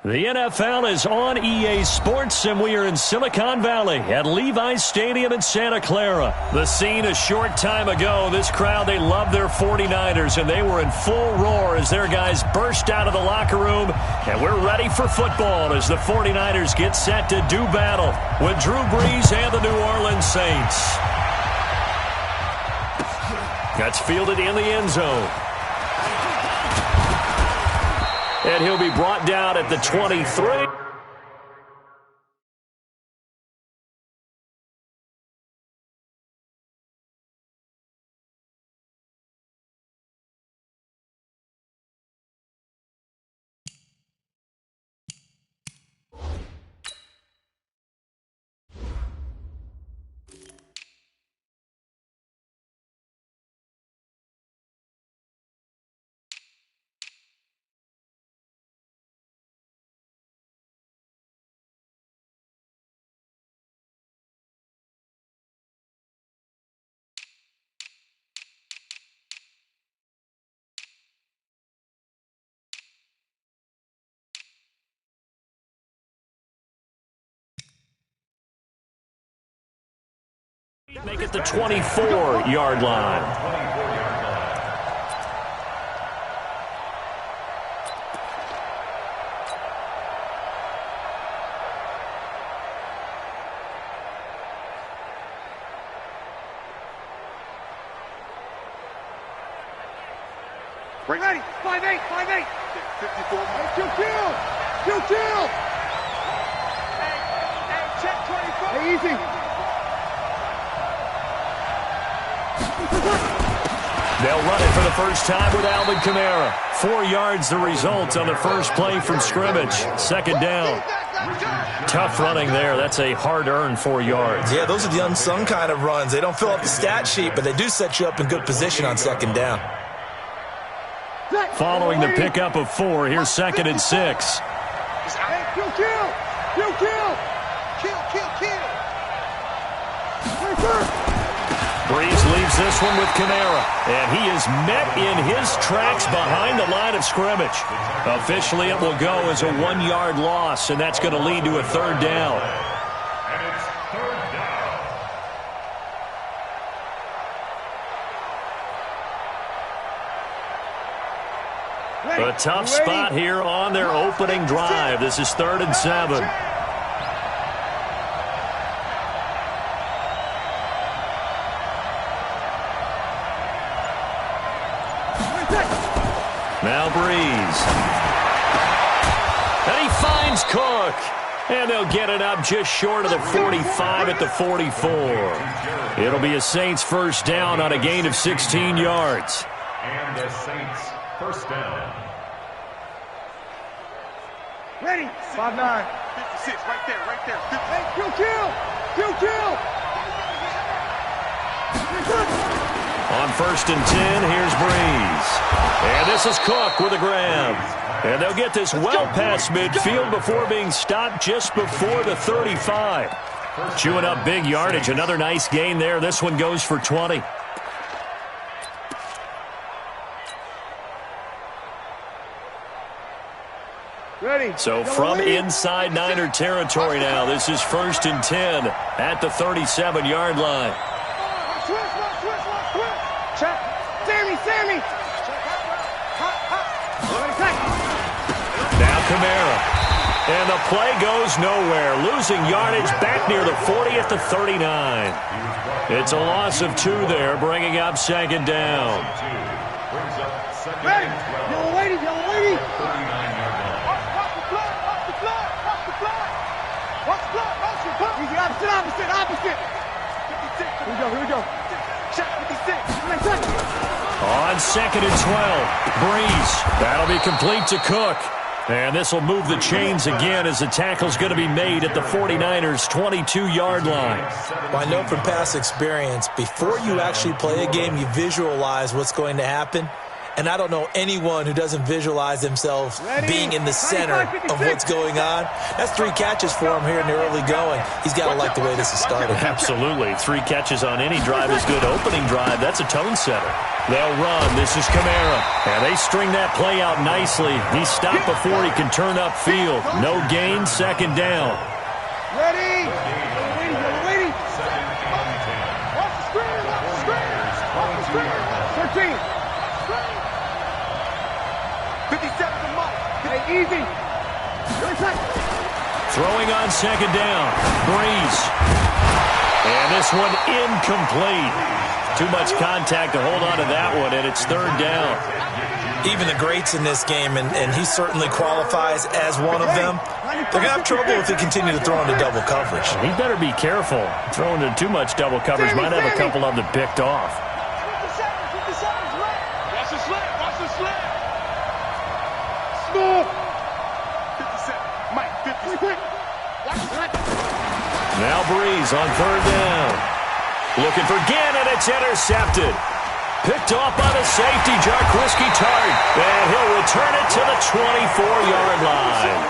The NFL is on EA Sports, and we are in Silicon Valley at Levi's Stadium in Santa Clara. The scene a short time ago, this crowd, they love their 49ers, and they were in full roar as their guys burst out of the locker room, and we're ready for football as the 49ers get set to do battle with Drew Brees and the New Orleans Saints. That's fielded in the end zone. And he'll be brought down at the 23. Make it the 24-yard line. Ready, 5-8, 5-8. 54. Kill. Hey, check 24. Hey, easy. They'll run it for the first time with Alvin Kamara. 4 yards the result on the first play from scrimmage. Second down. Tough running there. That's a hard-earned 4 yards. Yeah, those are the unsung kind of runs. They don't fill up the stat sheet, but they do set you up in good position on second down. Following the pickup of 4, here's 2nd and 6. Brees leaves this one with Kamara, and he is met in his tracks behind the line of scrimmage. Officially, it will go as a 1-yard loss, and that's going to lead to a third down. And it's third down. A tough spot here on their opening drive. This is 3rd and 7. Now Brees. And he finds Cook. And they'll get it up just short of the 45 at the 44. It'll be a Saints first down on a gain of 16 yards. And the Saints first down. Ready, 5-9. 56, right there. Hey, kill. On 1st and 10, here's Brees. And this is Cook with a grab. And they'll get this well past midfield before being stopped just before the 35. Chewing up big yardage. Another nice gain there. This one goes for 20. Ready. So from inside Niner territory now, this is 1st and 10 at the 37-yard line. Check. Sammy. Now Kamara. And the play goes nowhere. Losing yardage back near the 40 at the 39. It's a loss of 2 there, bringing up 2nd down. Ready. Yellow lady. 39-yard line. Watch the block. Easy, opposite. Here we go. Check 56. On 2nd and 12, Brees. That'll be complete to Cook. And this will move the chains again as the tackle's going to be made at the 49ers' 22-yard line. Well, I know from past experience, before you actually play a game, you visualize what's going to happen. and I don't know anyone who doesn't visualize themselves being in the center of what's going on. That's 3 catches for him here in the early going. He's got to like the way this is started. Absolutely. 3 catches on any drive is good. Opening drive, that's a tone setter. They'll run. This is Kamara. And they string that play out nicely. He stopped before he can turn upfield. No gain, second down. Ready? Waiting. Watch the screen. 13. 57 to Mike. Hey, easy. Throwing on second down. Breeze. And this one incomplete. Too much contact to hold on to that one, and it's third down. Even the greats in this game, and he certainly qualifies as one of them, they're going to have trouble if they continue to throw into double coverage. He better be careful. Throwing into too much double coverage might have a couple of them picked off. 57 left. Watch the slip. Small. 57. Mike, 50. Now Breeze on third down. Looking for Gannon. It's intercepted. Picked off by the safety, Jarquiski Tart. And he'll return it to the 24-yard line.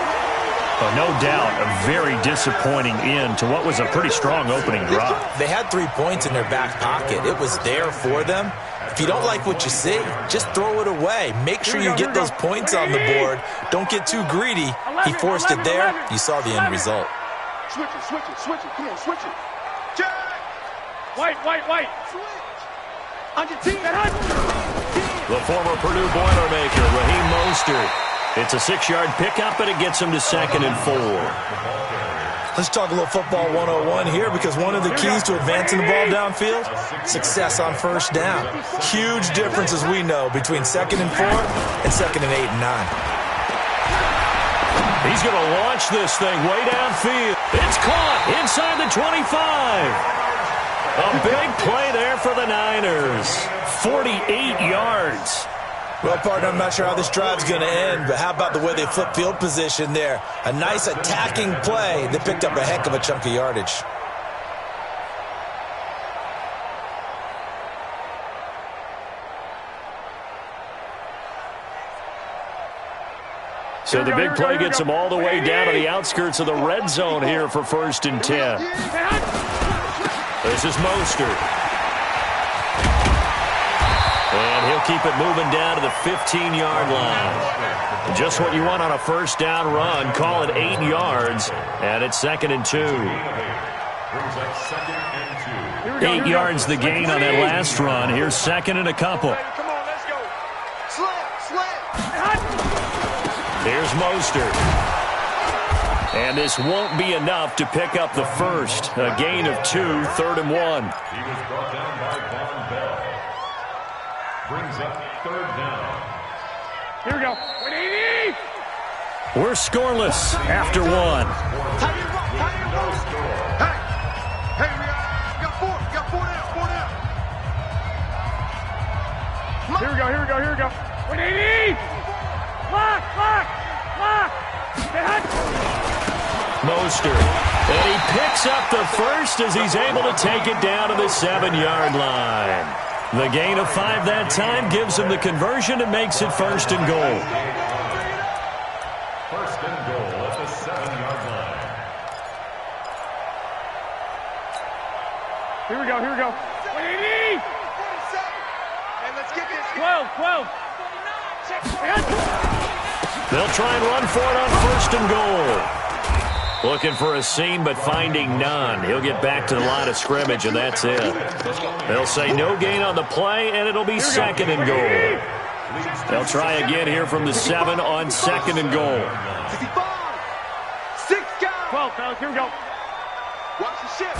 No doubt a very disappointing end to what was a pretty strong opening drive. They had 3 points in their back pocket. It was there for them. If you don't like what you see, just throw it away. Make sure you get those points on the board. Don't get too greedy. He forced it there. You saw the end result. Switch it. Come on, switch it. Jack. White. On your team. The former Purdue Boilermaker, Raheem Mostert. It's a 6-yard pickup, and it gets him to 2nd and 4. Let's talk a little football 101 here, because one of the keys to advancing the ball downfield, success on first down. Huge difference, as we know, between 2nd and 4 and 2nd and 8 and 9. He's going to launch this thing way downfield. It's caught inside the 25. A big play there for the Niners. 48 yards. Well, partner, I'm not sure how this drive's going to end, but how about the way they flip field position there? A nice attacking play that picked up a heck of a chunk of yardage. So the big play gets them all the way down to the outskirts of the red zone here for 1st and 10. This is Mostert. And he'll keep it moving down to the 15-yard line. Just what you want on a first down run. Call it 8 yards, and it's 2nd and 2. 8 yards the gain on that last run. Here's 2nd and a couple. Come on, let's go. Slam. Here's Mostert. And this won't be enough to pick up the first. A gain of 2, 3rd and 1. He was brought down by Von Bell. Brings up 3rd down. Here we go. 180. We're scoreless after 1. Hey, we got 4. We got 4 down. Here we go. 180. Lock. Mostert. And he picks up the first as he's able to take it down to the 7-yard line. The gain of 5 that time gives him the conversion and makes it 1st and goal. 1st and goal at the 7-yard line. Here we go. 180. And let's get this. 12. They'll try and run for it on 1st and goal. Looking for a seam, but finding none. He'll get back to the line of scrimmage, and that's it. They'll say no gain on the play, and it'll be 2nd and goal. They'll try again here from the 7 on 2nd and goal. 65. 6 guys. 12, fellas. Here we go. Watch the shift.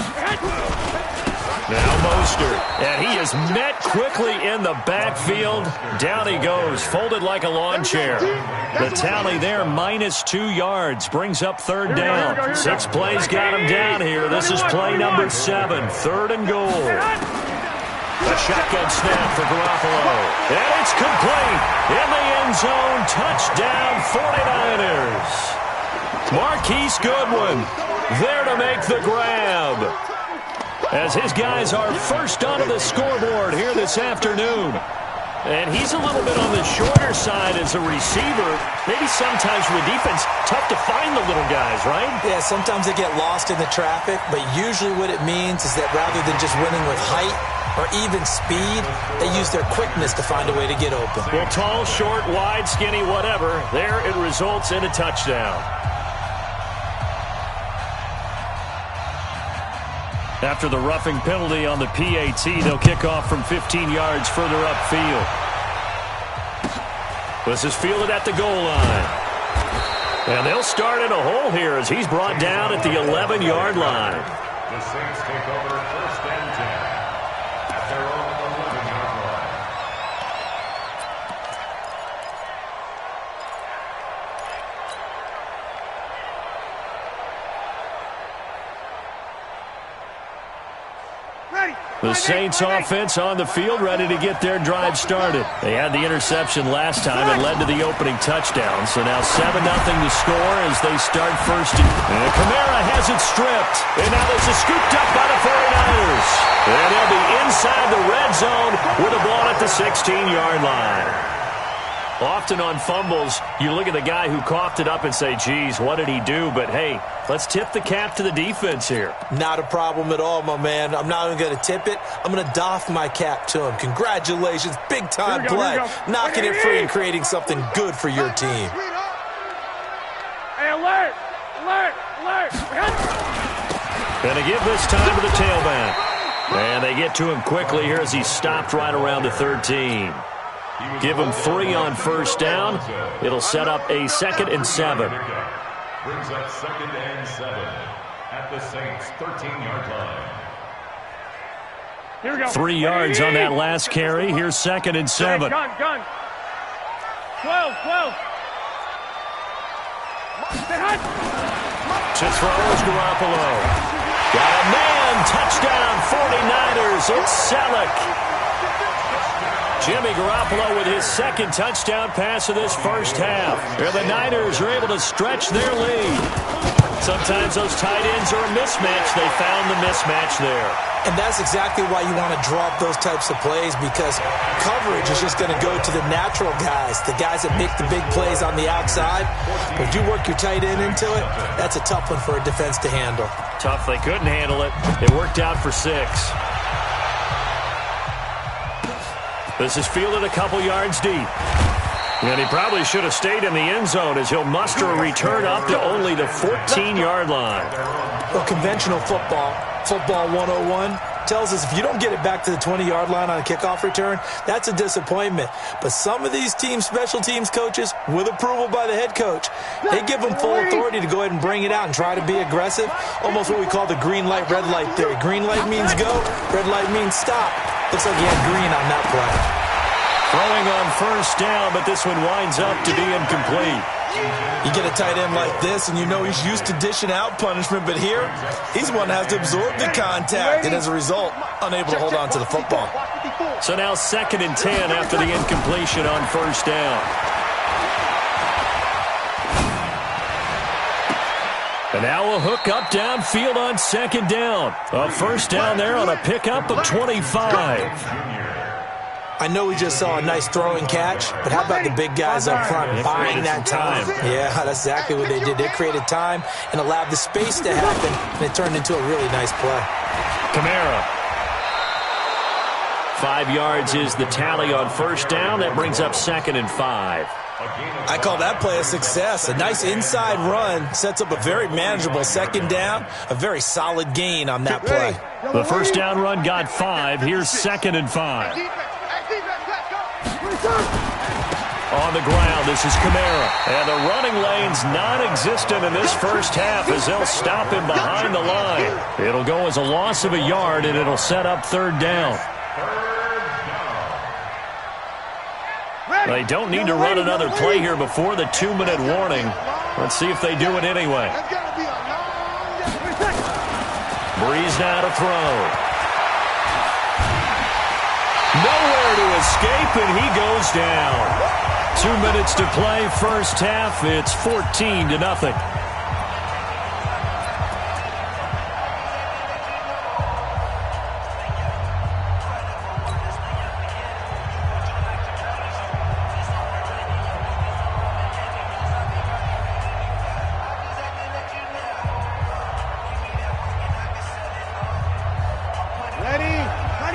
Now Mostert, and he is met quickly in the backfield. Down he goes, folded like a lawn chair. The tally there, -2 yards, brings up 3rd down. 6 plays got him down here. This is play number 7, 3rd and goal. A shotgun snap for Garoppolo, and it's complete. In the end zone, touchdown 49ers. Marquise Goodwin there to make the grab, as his guys are first onto the scoreboard here this afternoon. And he's a little bit on the shorter side as a receiver. Maybe sometimes for the defense, tough to find the little guys, right? Yeah, sometimes they get lost in the traffic, but usually what it means is that rather than just winning with height or even speed, they use their quickness to find a way to get open. Well, tall, short, wide, skinny, whatever, there it results in a touchdown. After the roughing penalty on the PAT, they'll kick off from 15 yards further upfield. This is fielded at the goal line. And they'll start in a hole here as he's brought down at the 11-yard line. The Saints take over 1st and 10 at their own 11-yard line. The Saints offense on the field, ready to get their drive started. They had the interception last time and led to the opening touchdown. So now 7-0 to score as they start first. And Kamara has it stripped. And now this is scooped up by the 49ers. And they'll be inside the red zone with the ball at the 16-yard line. Often on fumbles, you look at the guy who coughed it up and say, geez, what did he do? But, hey, let's tip the cap to the defense here. Not a problem at all, my man. I'm not even going to tip it. I'm going to doff my cap to him. Congratulations. Big-time play. Knocking it free and creating something good for your team. Hey, alert! Alert! Alert! And they give this time to the tailback. And they get to him quickly here as he's stopped right around the 13. Give him 3 on first down. It'll set up a 2nd and 7. Brings up 2nd and 7 at the Saints' 13-yard line. Here we go. 3 yards on that last carry. Here's 2nd and 7. Gun. 12. To throw is Garoppolo. Got a man. Touchdown 49ers. It's Selleck. Jimmy Garoppolo with his 2nd touchdown pass of this first half. And the Niners are able to stretch their lead. Sometimes those tight ends are a mismatch. They found the mismatch there. And that's exactly why you want to draw up those types of plays, because coverage is just going to go to the natural guys, the guys that make the big plays on the outside. But if you work your tight end into it, that's a tough one for a defense to handle. Tough. They couldn't handle it. It worked out for 6. This is fielded a couple yards deep. And he probably should have stayed in the end zone as he'll muster a return up to only the 14-yard line. Well, conventional football 101, tells us if you don't get it back to the 20-yard line on a kickoff return, that's a disappointment. But some of these teams, special teams coaches, with approval by the head coach, they give them full authority to go ahead and bring it out and try to be aggressive. Almost what we call the green light, red light theory. Green light means go, red light means stop. Looks like he had green on that play. Throwing on first down, but this one winds up to be incomplete. You get a tight end like this, and you know he's used to dishing out punishment, but here, he's one that has to absorb the contact, and as a result, unable to hold on to the football. So now 2nd and 10 after the incompletion on first down. And now a hook up downfield on 2nd down. A first down there on a pickup of 25. I know we just saw a nice throwing catch, but how about the big guys up front buying that time? Yeah, that's exactly what they did. They created time and allowed the space to happen, and it turned into a really nice play. Kamara. 5 yards is the tally on first down. That brings up 2nd and 5. I call that play a success. A nice inside run sets up a very manageable 2nd down, a very solid gain on that play. The first down run got 5. Here's 2nd and 5. On the ground, this is Kamara. And the running lane's non-existent in this first half as they'll stop him behind the line. It'll go as a loss of a yard, and it'll set up 3rd down. They don't need to run another play here before the 2-minute warning. Let's see if they do it anyway. Breeze now to throw. Nowhere to escape, and he goes down. 2 minutes to play, first half. It's 14-0.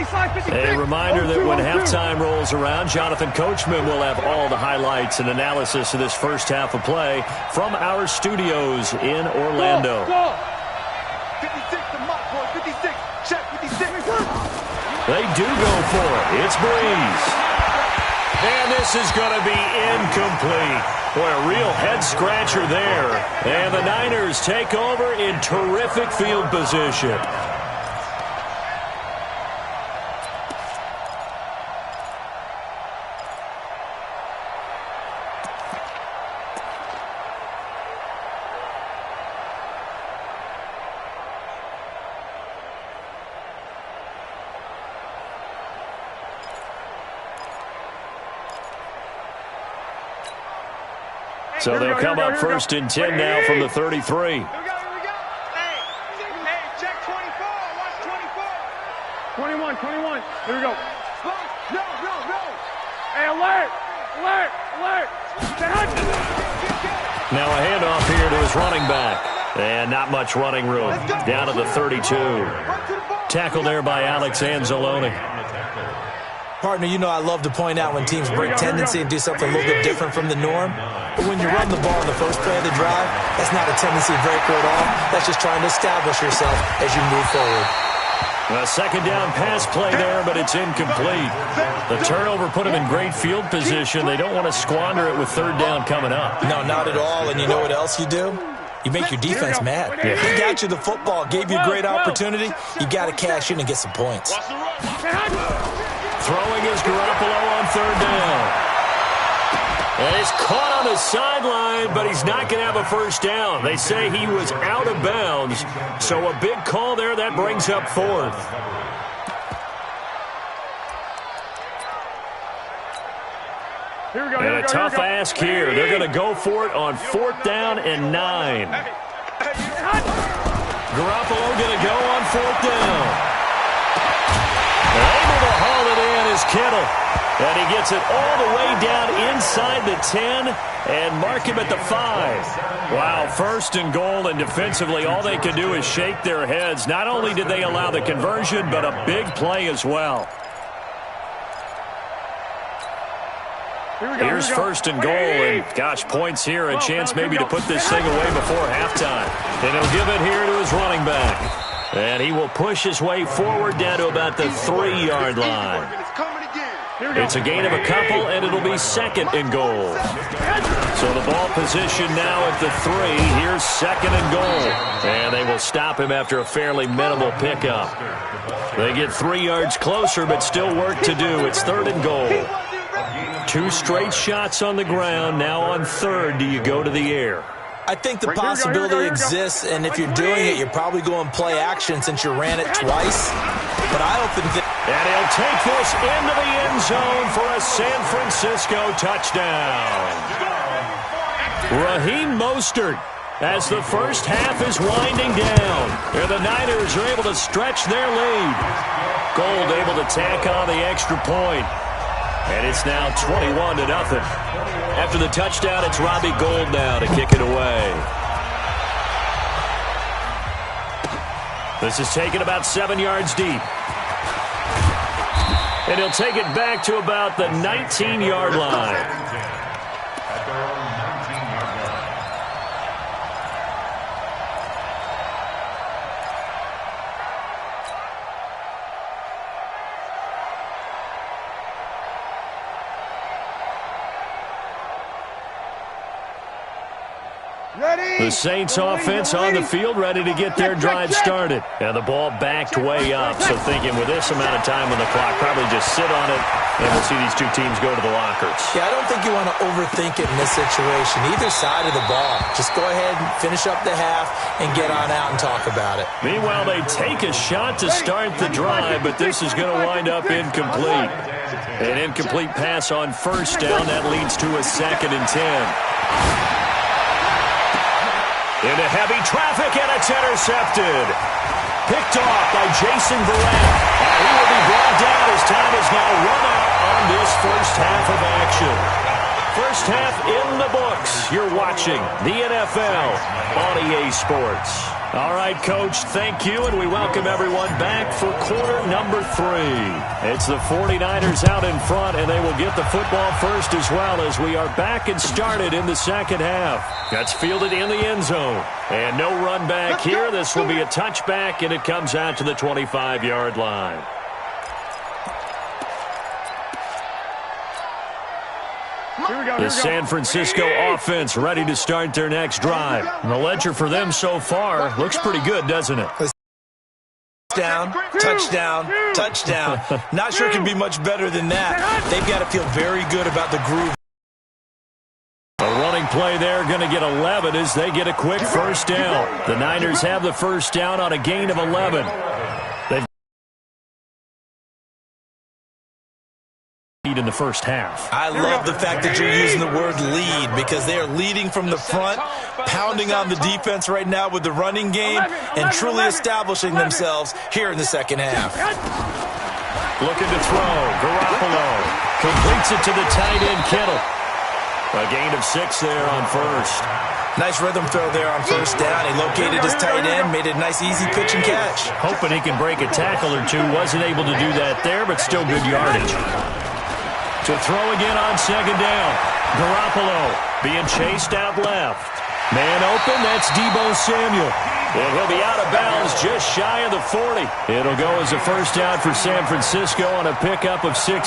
A reminder that when halftime rolls around, Jonathan Coachman will have all the highlights and analysis of this first half of play from our studios in Orlando. 56 to Mott, boy. 56. Check 56. They do go for it. It's Breeze. And this is going to be incomplete. Boy, a real head-scratcher there. And the Niners take over in terrific field position. So they'll come up first and 10 now from the 33. Here we go. Hey, check 24. Watch 24. 21. Here we go. No. Hey, alert. Now a handoff here to his running back. And not much running room. Down to the 32. Tackle there by Alex Anzalone. Partner, you know I love to point out when teams break tendency and do something a little bit different from the norm. But when you run the ball in the first play of the drive, that's not a tendency breaker at all. That's just trying to establish yourself as you move forward. A second down pass play there, but it's incomplete. The turnover put them in great field position. They don't want to squander it with third down coming up. No, not at all. And you know what else you do? You make your defense mad. He got you the football, gave you a great opportunity. You got to cash in and get some points. Throwing is Garoppolo on third down. And he's caught on the sideline, but he's not going to have a first down. They say he was out of bounds, so a big call there. That brings up fourth. And a tough ask here. They're going to go for it on fourth down and 9. Garoppolo going to go on fourth down. Able to haul it in is Kittle. And he gets it all the way down inside the 10 and mark him at the 5. Wow, first and goal, and defensively all they can do is shake their heads. Not only did they allow the conversion, but a big play as well. Here's first and goal, and gosh, points here, a chance maybe to put this thing away before halftime. And he'll give it here to his running back. And he will push his way forward down to about the 3-yard line. It's a gain of a couple, and it'll be second and goal. So the ball position now at the 3. Here's second and goal. And they will stop him after a fairly minimal pickup. They get 3 yards closer, but still work to do. It's third and goal. 2 straight shots on the ground. Now on third, do you go to the air? I think the possibility exists, and if you're doing it, you're probably going play action since you ran it twice. But I often think... And he'll take this into the end zone for a San Francisco touchdown. Raheem Mostert, as the first half is winding down. And the Niners are able to stretch their lead. Gold able to tack on the extra point. And it's now 21-0. After the touchdown, it's Robbie Gould now to kick it away. This is taken about 7 yards deep. And he'll take it back to about the 19-yard line. The Saints offense on the field, ready to get their drive started. And the ball backed way up, so thinking with this amount of time on the clock, probably just sit on it, and we'll see these two teams go to the lockers. Yeah, I don't think you want to overthink it in this situation, either side of the ball. Just go ahead and finish up the half and get on out and talk about it. Meanwhile, they take a shot to start the drive, but this is going to wind up incomplete. An incomplete pass on first down. That leads to a second and 10. Into heavy traffic, and it's intercepted. Picked off by Jason Verrett. And he will be brought down as time is now run out on this first half of action. first half in the books. You're watching the NFL on EA Sports. All right, Coach, thank you, and we welcome everyone back for quarter number 3. It's the 49ers out in front, and they will get the football first as well as we are back and started in the second half. That's fielded in the end zone. And no run back here. This will be a touchback, and it comes out to the 25-yard line. The San Francisco offense ready to start their next drive. And the ledger for them so far looks pretty good, doesn't it? Touchdown, touchdown, touchdown. Not sure it can be much better than that. They've got to feel very good about the groove. A running play there, going to get 11 as they get a quick first down. The Niners have the first down on a gain of 11. In the first half. I love the fact that you're using the word lead because they are leading from the front, pounding on the defense right now with the running game and truly establishing themselves here in the second half. Looking to throw. Garoppolo completes it to the tight end, Kittle. A gain of 6 there on first. Nice rhythm throw there on first down. He located his tight end, made it a nice easy pitch and catch. Hoping he can break a tackle or two. Wasn't able to do that there, but still good yardage. To throw again on second down. Garoppolo being chased out left. Man open, that's Deebo Samuel. And he'll be out of bounds just shy of the 40. It'll go as a first down for San Francisco on a pickup of 16.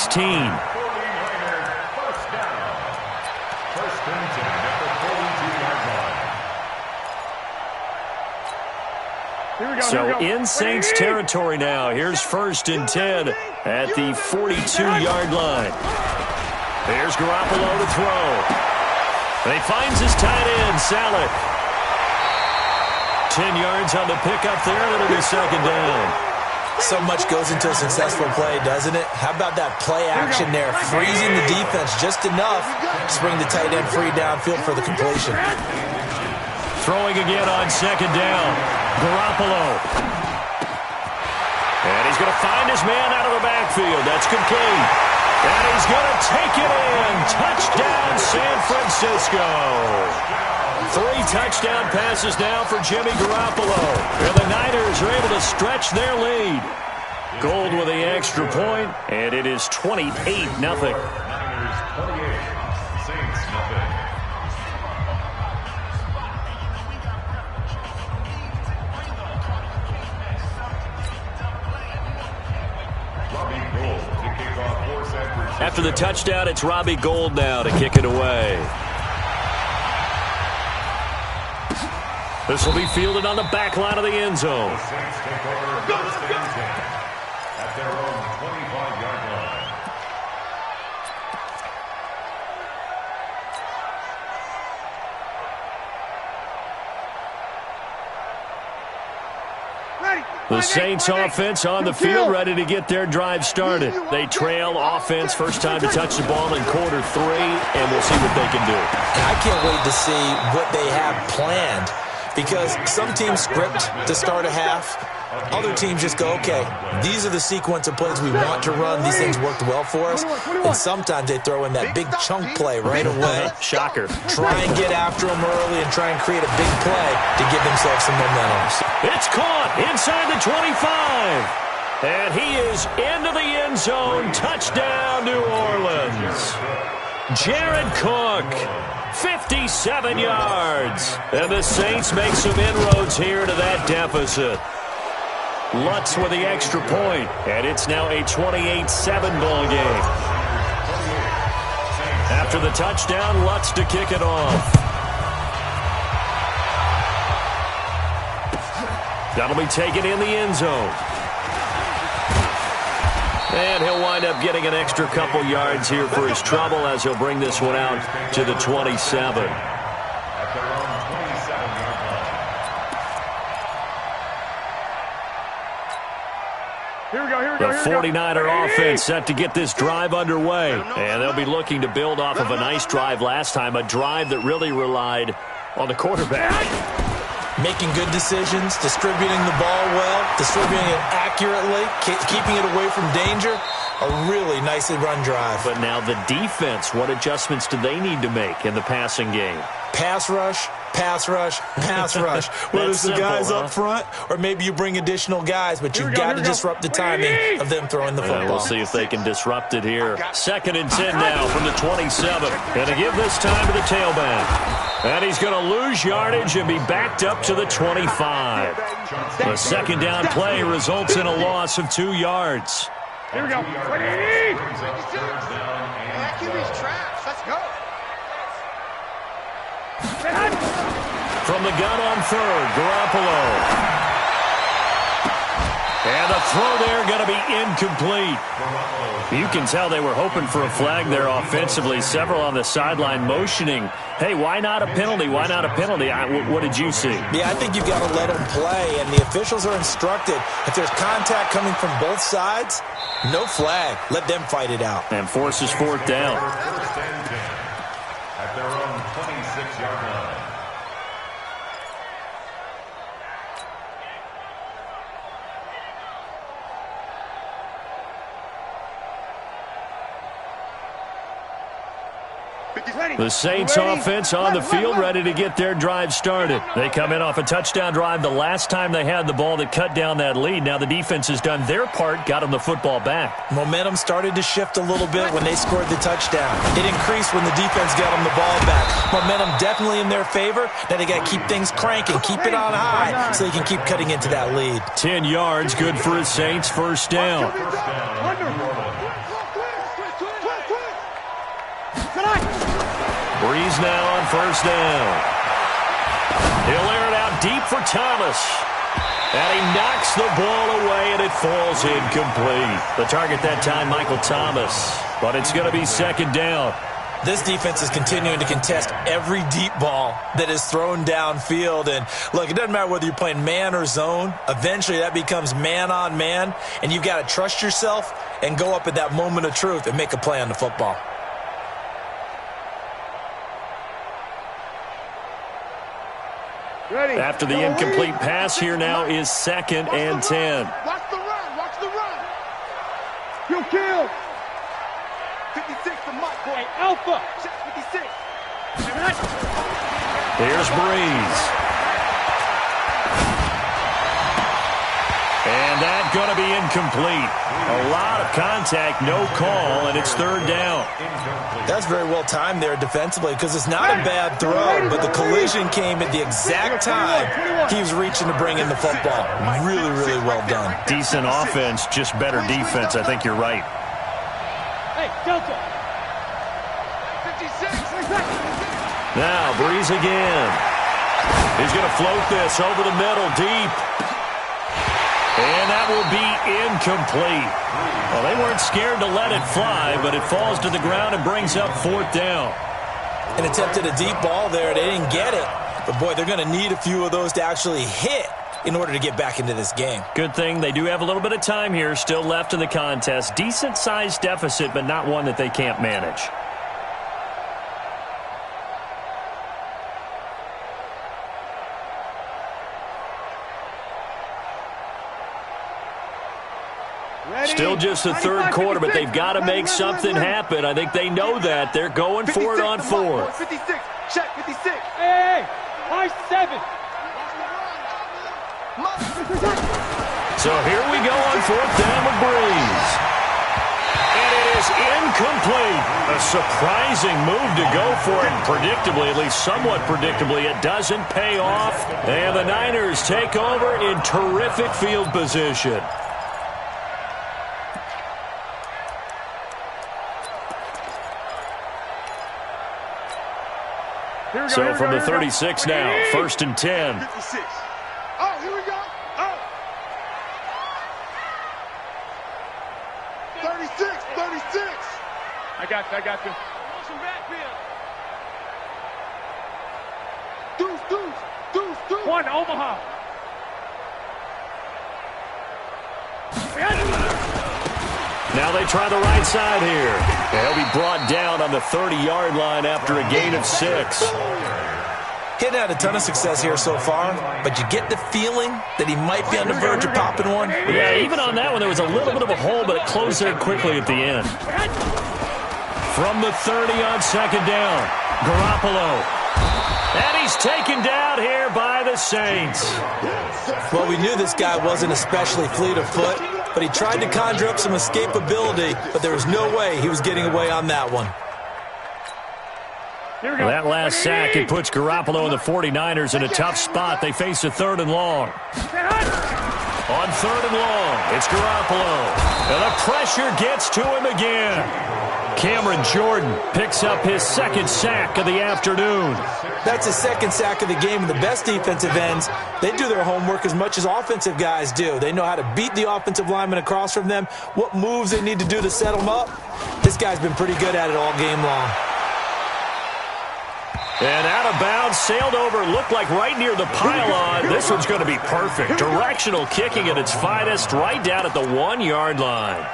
So in Saints territory now. Here's 1st and 10 at the 42-yard line. There's Garoppolo to throw. And he finds his tight end, Saleh. 10 yards on the pickup there, and it'll be second down. So much goes into a successful play, doesn't it? How about that play action there? Freezing the defense just enough to bring the tight end free downfield for the completion. Throwing again on second down. Garoppolo. And he's going to find his man out of the backfield. That's complete. And he's going to take it in. Touchdown, San Francisco. 3 touchdown passes now for Jimmy Garoppolo. And the Niners are able to stretch their lead. Gold with the extra point, and it is 28-0. Niners 28, Saints nothing. After the touchdown, it's Robbie Gould now to kick it away. This will be fielded on the back line of the end zone. The Saints take over first and 10 at their own 25-yard line. The Saints offense on the field, ready to get their drive started. They trail offense, first time to touch the ball in quarter 3, and we'll see what they can do. I can't wait to see what they have planned because some teams script to start a half. Other teams just go, okay, these are the sequence of plays we want to run. These things worked well for us. And sometimes they throw in that big chunk play right away. Shocker. Try and get after them early and try and create a big play to give themselves some momentum. It's caught inside the 25. And he is into the end zone. Touchdown, New Orleans. Jared Cook, 57 yards. And the Saints make some inroads here to that deficit. Lutz with the extra point, and it's now a 28-7 ball game. After the touchdown, Lutz to kick it off. That'll be taken in the end zone. And he'll wind up getting an extra couple yards here for his trouble as he'll bring this one out to the 27. The 49er offense set to get this drive underway. And they'll be looking to build off of a nice drive last time, a drive that really relied on the quarterback. Making good decisions, distributing the ball well, distributing it accurately, keeping it away from danger. A really nicely run drive. But now the defense, what adjustments do they need to make in the passing game? Pass rush, pass rush, pass rush. Whether it's the guys up front or maybe you bring additional guys, but you've got to disrupt the timing of them throwing the football. We'll see if they can disrupt it here. 2nd and 10 now from the 27. Going to give this time to the tailback. And he's going to lose yardage and be backed up to the 25. The 2nd down play results in a loss of 2 yards. Here we go. That QB's trash. Let's go. From the gun on 3rd, Garoppolo. And the throw there going to be incomplete. You can tell they were hoping for a flag there offensively. Several on the sideline motioning, hey, why not a penalty? Why not a penalty? What did you see? Yeah, I think you've got to let them play, and the officials are instructed. If there's contact coming from both sides, no flag. Let them fight it out. And forces 4th down. At their own 26-yard line. The Saints offense on the field, ready to get their drive started. They come in off a touchdown drive the last time they had the ball that cut down that lead. Now the defense has done their part, got them the football back. Momentum started to shift a little bit when they scored the touchdown. It increased when the defense got them the ball back. Momentum definitely in their favor. Now they got to keep things cranking, keep it on high so they can keep cutting into that lead. 10 yards, good for the Saints, 1st down. Breeze now on 1st down. He'll air it out deep for Thomas. And he knocks the ball away, and it falls incomplete. The target that time, Michael Thomas. But it's going to be 2nd down. This defense is continuing to contest every deep ball that is thrown downfield. And, look, it doesn't matter whether you're playing man or zone. Eventually, that becomes man on man. And you've got to trust yourself and go up at that moment of truth and make a play on the football. Ready. After the incomplete pass, here now is 2nd and 10. Watch the run. Watch the run. Kill. 56 to Mike. Hey, Alpha. 56. Here's Breeze. And that's going to be incomplete. A lot of contact, no call, and it's 3rd down. That's very well timed there defensively because it's not a bad throw, but the collision came at the exact time he was reaching to bring in the football. Really, really well done. Decent offense, just better defense. I think you're right. Hey, Delta. 56. Now, Breeze again. He's going to float this over the middle deep. And that will be incomplete. Well, they weren't scared to let it fly, but it falls to the ground and brings up 4th down. An attempt at a deep ball there. They didn't get it. But, boy, they're going to need a few of those to actually hit in order to get back into this game. Good thing they do have a little bit of time here still left in the contest. Decent-sized deficit, but not one that they can't manage. Still just the 3rd quarter, but they've got to make something happen. I think they know that. They're going for it on 4th. 56. Check 56. Hey, high 7. So here we go on 4th down with Breeze. And it is incomplete. A surprising move to go for it. Predictably, at least somewhat predictably, it doesn't pay off. And the Niners take over in terrific field position. So from the 36 now, 1st and 10. 56. Oh, here we go. Oh. 36. I got you. Deuce. 1, Omaha. Now they try the right side here. They'll be brought down on the 30-yard line after a gain of 6. He hadn't had a ton of success here so far, but you get the feeling that he might be on the verge of popping one. Yeah, even on that one, there was a little bit of a hole, but it closed there quickly at the end. From the 30 on second down, Garoppolo. And he's taken down here by the Saints. Well, we knew this guy wasn't especially fleet of foot, but he tried to conjure up some escapability, but there was no way he was getting away on that one. Well, that last sack, it puts Garoppolo and the 49ers in a tough spot. They face a 3rd and long. On 3rd and long, it's Garoppolo. And the pressure gets to him again. Cameron Jordan picks up his 2nd sack of the afternoon. That's his 2nd sack of the game, and the best defensive ends, they do their homework as much as offensive guys do. They know how to beat the offensive lineman across from them, what moves they need to do to set them up. This guy's been pretty good at it all game long. And out of bounds, sailed over, looked like right near the pylon. This one's going to be perfect. Directional kicking at its finest, right down at the 1-yard line.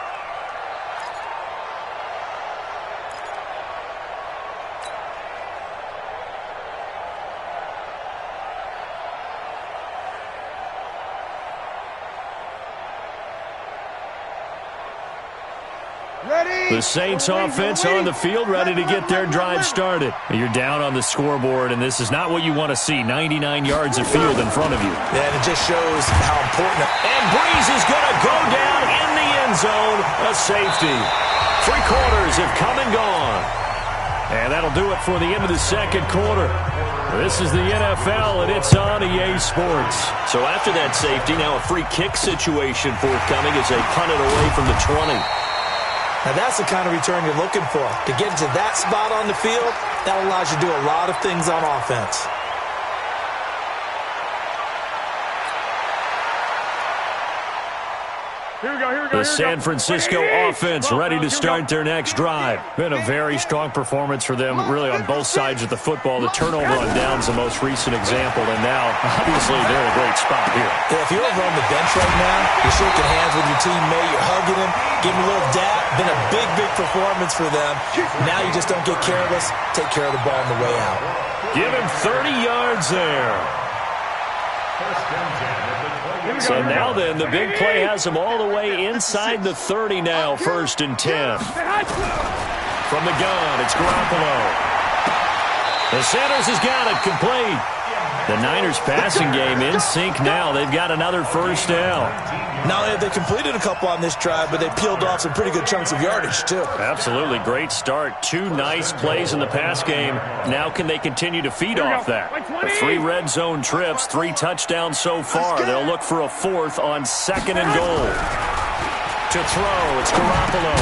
The Saints offense on the field, ready to get their drive started. You're down on the scoreboard, and this is not what you want to see. 99 yards of field in front of you. Yeah, and it just shows how important. And Breeze is going to go down in the end zone. A safety. 3 quarters have come and gone. And that'll do it for the end of the 2nd quarter. This is the NFL, and it's on EA Sports. So after that safety, now a free kick situation forthcoming as they punt it away from the 20. Now that's the kind of return you're looking for. To get into that spot on the field, that allows you to do a lot of things on offense. Here we go, here we go. The San Francisco offense ready to start their next drive. Been a very strong performance for them, really on both sides of the football. The turnover on downs the most recent example, and now, obviously, they're in a great spot here. Yeah, if you're over on the bench right now, you're shaking hands with your teammate, you're hugging him, giving a little dap. Been a big, big performance for them. Now you just don't get careless. Take care of the ball on the way out. Give him 30 yards there. So now then, the big play has them all the way inside the 30 now, 1st and 10. From the gun, it's Garoppolo. The Sanders has got it, complete. The Niners passing game in sync now. They've got another 1st down. Not only have they completed a couple on this drive, but they peeled off some pretty good chunks of yardage, too. Absolutely. Great start. 2 nice plays in the pass game. Now can they continue to feed off that? 3 red zone trips, 3 touchdowns so far. They'll look for a 4th on 2nd and goal. To throw, it's Garoppolo.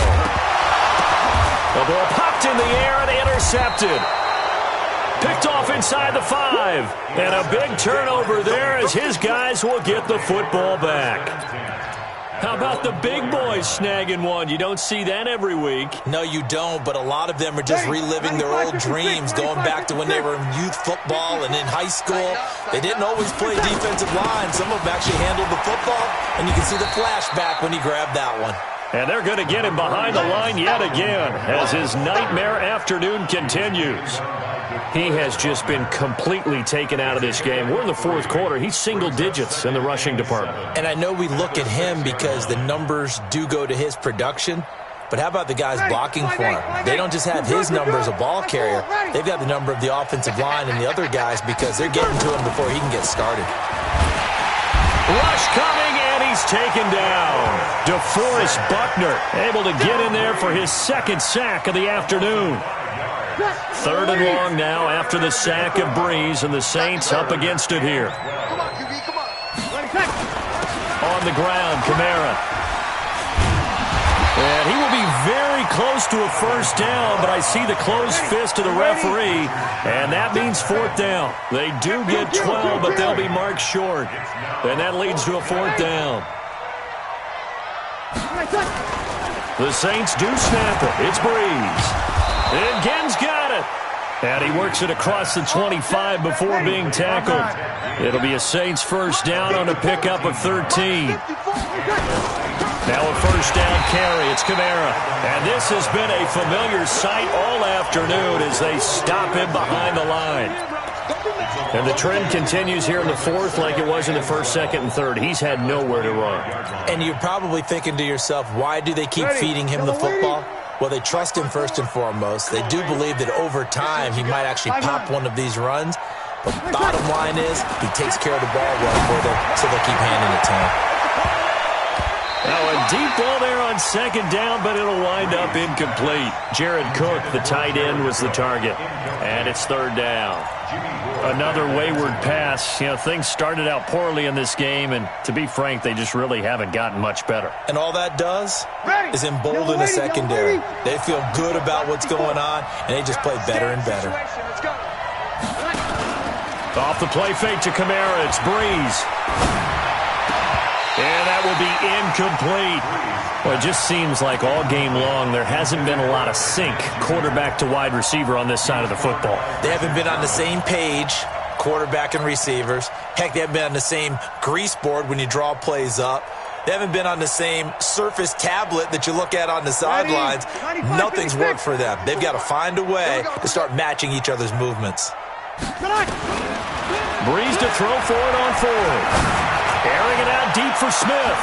The ball popped in the air and intercepted. Picked off inside the 5. And a big turnover there as his guys will get the football back. How about the big boys snagging one? You don't see that every week. No, you don't, but a lot of them are just reliving their old dreams, going back to when they were in youth football and in high school. They didn't always play defensive line. Some of them actually handled the football, and you can see the flashback when he grabbed that one. And they're going to get him behind the line yet again as his nightmare afternoon continues. He has just been completely taken out of this game. We're in the 4th quarter. He's single digits in the rushing department. And I know we look at him because the numbers do go to his production, but how about the guys blocking for him? They don't just have his number as a ball carrier. They've got the number of the offensive line and the other guys because they're getting to him before he can get started. Rush coming, and he's taken down. DeForest Buckner able to get in there for his 2nd sack of the afternoon. 3rd and long now after the sack of Breeze, and the Saints up against it here. Come on, QB, come on. On the ground, Kamara. And he will be very close to a 1st down, but I see the closed fist of the referee, and that means 4th down. They do get 12, but they'll be marked short, and that leads to a 4th down. The Saints do snap it. It's Breeze. And Gen's got it. And he works it across the 25 before being tackled. It'll be a Saints 1st down on a pickup of 13. Now a 1st down carry. It's Kamara. And this has been a familiar sight all afternoon as they stop him behind the line. And the trend continues here in the fourth like it was in the first, second, and third. He's had nowhere to run. And you're probably thinking to yourself, why do they keep feeding him the football? Well, they trust him first and foremost. They do believe that over time he might actually pop one of these runs. But bottom line is he takes care of the ball well for them, so they'll keep handing it to him. Now a deep ball there on second down, but it'll wind up incomplete. Jared Cook, the tight end, was the target. And it's third down. Another wayward pass. You know, things started out poorly in this game, and to be frank, they just really haven't gotten much better. And all that does is embolden the secondary. They feel good about what's going on, and they just play better and better. Off the play fake to Kamara, it's Breeze. And that will be incomplete. Well, it just seems like all game long there hasn't been a lot of sync quarterback to wide receiver on this side of the football. They haven't been on the same page, quarterback and receivers. Heck, they haven't been on the same grease board when you draw plays up. They haven't been on the same Surface tablet that you look at on the sidelines. Nothing's worked for them. They've got to find a way to start matching each other's movements. Breeze to throw for it on fourth. Airing it out deep for Smith.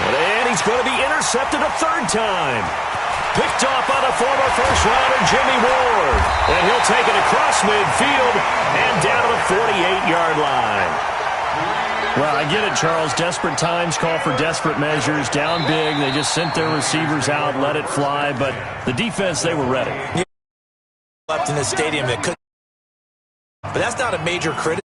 And he's going to be intercepted a third time. Picked off by the former first-rounder Jimmy Ward. And he'll take it across midfield and down to the 48-yard line. Well, I get it, Charles. Desperate times call for desperate measures. Down big. They just sent their receivers out, let it fly. But the defense, they were ready. Left in the stadium that could. But that's not a major criticism.